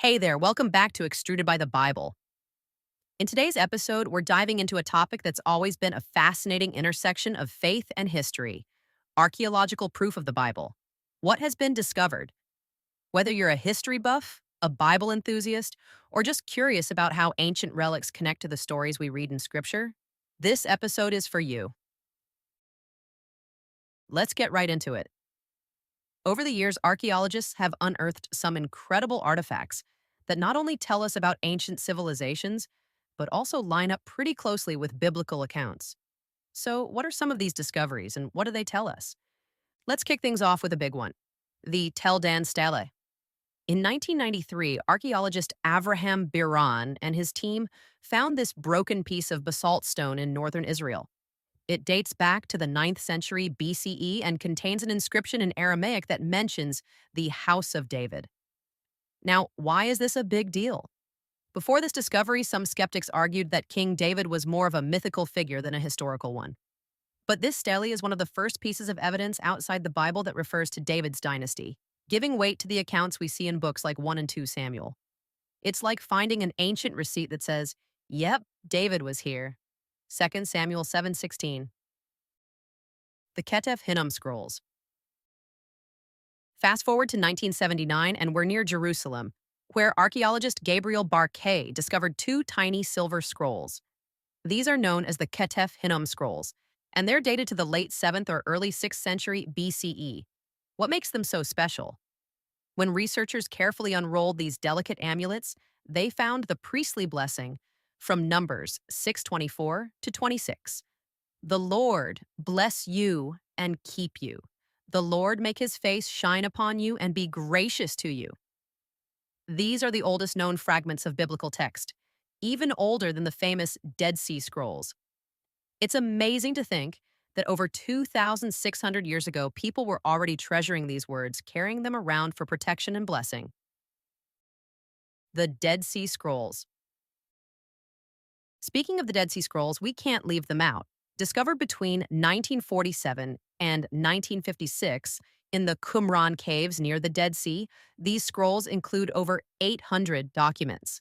Hey there, welcome back to Extruded by the Bible. In today's episode, we're diving into a topic that's always been a fascinating intersection of faith and history: archaeological proof of the Bible. What has been discovered? Whether you're a history buff, a Bible enthusiast, or just curious about how ancient relics connect to the stories we read in Scripture, this episode is for you. Let's get right into it. Over the years, archaeologists have unearthed some incredible artifacts that not only tell us about ancient civilizations, but also line up pretty closely with biblical accounts. So, what are some of these discoveries and what do they tell us? Let's kick things off with a big one: the Tel Dan Stele. In 1993, archaeologist Avraham Biran and his team found this broken piece of basalt stone in northern Israel. It dates back to the 9th century BCE and contains an inscription in Aramaic that mentions the House of David. Now, why is this a big deal? Before this discovery, some skeptics argued that King David was more of a mythical figure than a historical one. But this stele is one of the first pieces of evidence outside the Bible that refers to David's dynasty, giving weight to the accounts we see in books like 1 and 2 Samuel. It's like finding an ancient receipt that says, "Yep, David was here." 2 Samuel 7:16. The Ketef Hinnom scrolls. Fast forward to 1979, and we're near Jerusalem, where archaeologist Gabriel Barkay discovered two tiny silver scrolls. These are known as the Ketef Hinnom scrolls, and they're dated to the late 7th or early 6th century BCE. What makes them so special? When researchers carefully unrolled these delicate amulets, they found the priestly blessing from Numbers 6:24 to 26. "The Lord bless you and keep you. The Lord make his face shine upon you and be gracious to you." These are the oldest known fragments of biblical text, even older than the famous Dead Sea Scrolls. It's amazing to think that over 2,600 years ago, people were already treasuring these words, carrying them around for protection and blessing. The Dead Sea Scrolls. Speaking of the Dead Sea Scrolls, we can't leave them out. Discovered between 1947 and 1956 in the Qumran caves near the Dead Sea, these scrolls include over 800 documents.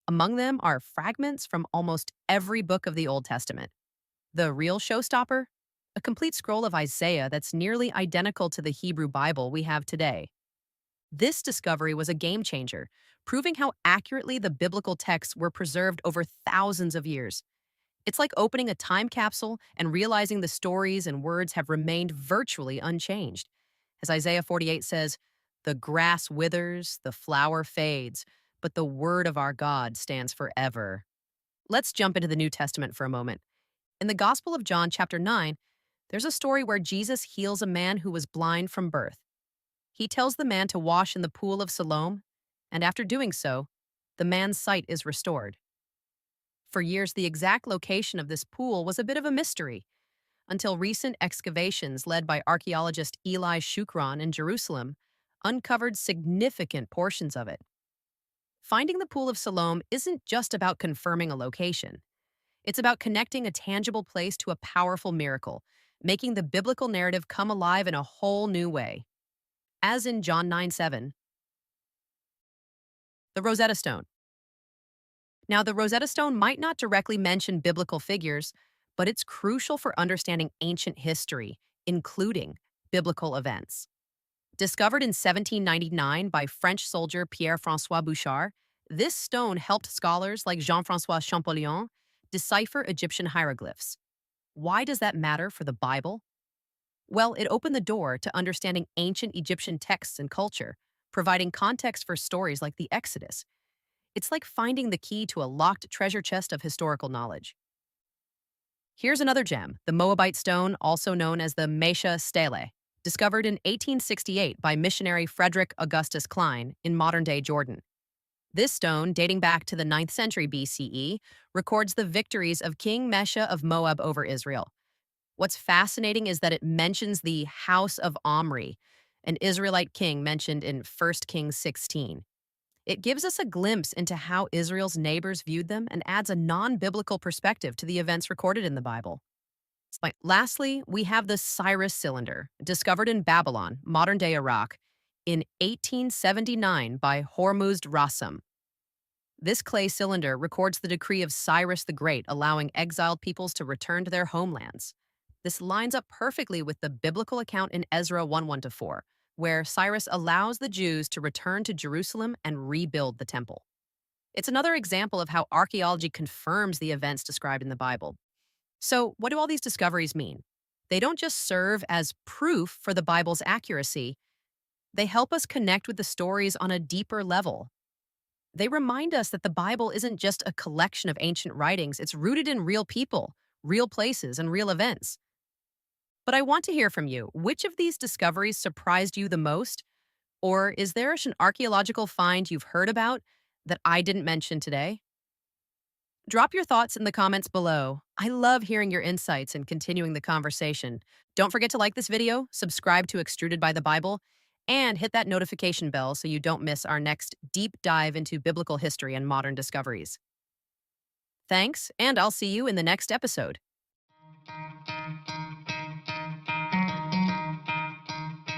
Among them are fragments from almost every book of the Old Testament. The real showstopper? A complete scroll of Isaiah that's nearly identical to the Hebrew Bible we have today. This discovery was a game changer, proving how accurately the biblical texts were preserved over thousands of years. It's like opening a time capsule and realizing the stories and words have remained virtually unchanged. As Isaiah 48 says, "The grass withers, the flower fades, but the word of our God stands forever." Let's jump into the New Testament for a moment. In the Gospel of John, chapter 9, there's a story where Jesus heals a man who was blind from birth. He tells the man to wash in the Pool of Siloam, and after doing so, the man's sight is restored. For years, the exact location of this pool was a bit of a mystery, until recent excavations led by archaeologist Eli Shukran in Jerusalem uncovered significant portions of it. Finding the Pool of Siloam isn't just about confirming a location. It's about connecting a tangible place to a powerful miracle, making the biblical narrative come alive in a whole new way. As in John 9:7. The Rosetta Stone. Now, the Rosetta Stone might not directly mention biblical figures, but it's crucial for understanding ancient history, including biblical events. Discovered in 1799 by French soldier Pierre-François Bouchard, this stone helped scholars like Jean-François Champollion decipher Egyptian hieroglyphs. Why does that matter for the Bible? Well, it opened the door to understanding ancient Egyptian texts and culture, providing context for stories like the Exodus. It's like finding the key to a locked treasure chest of historical knowledge. Here's another gem: the Moabite stone, also known as the Mesha Stele, discovered in 1868 by missionary Frederick Augustus Klein in modern-day Jordan. This stone, dating back to the 9th century BCE, records the victories of King Mesha of Moab over Israel. What's fascinating is that it mentions the House of Omri, an Israelite king mentioned in 1 Kings 16. It gives us a glimpse into how Israel's neighbors viewed them and adds a non-biblical perspective to the events recorded in the Bible. Lastly, we have the Cyrus Cylinder, discovered in Babylon, modern-day Iraq, in 1879 by Hormuzd Rassam. This clay cylinder records the decree of Cyrus the Great, allowing exiled peoples to return to their homelands. This lines up perfectly with the biblical account in Ezra 1:1-4, where Cyrus allows the Jews to return to Jerusalem and rebuild the temple. It's another example of how archaeology confirms the events described in the Bible. So, what do all these discoveries mean? They don't just serve as proof for the Bible's accuracy, they help us connect with the stories on a deeper level. They remind us that the Bible isn't just a collection of ancient writings, it's rooted in real people, real places, and real events. But I want to hear from you. Which of these discoveries surprised you the most? Or is there an archaeological find you've heard about that I didn't mention today? Drop your thoughts in the comments below. I love hearing your insights and continuing the conversation. Don't forget to like this video, subscribe to Extruded by the Bible, and hit that notification bell so you don't miss our next deep dive into biblical history and modern discoveries. Thanks, and I'll see you in the next episode.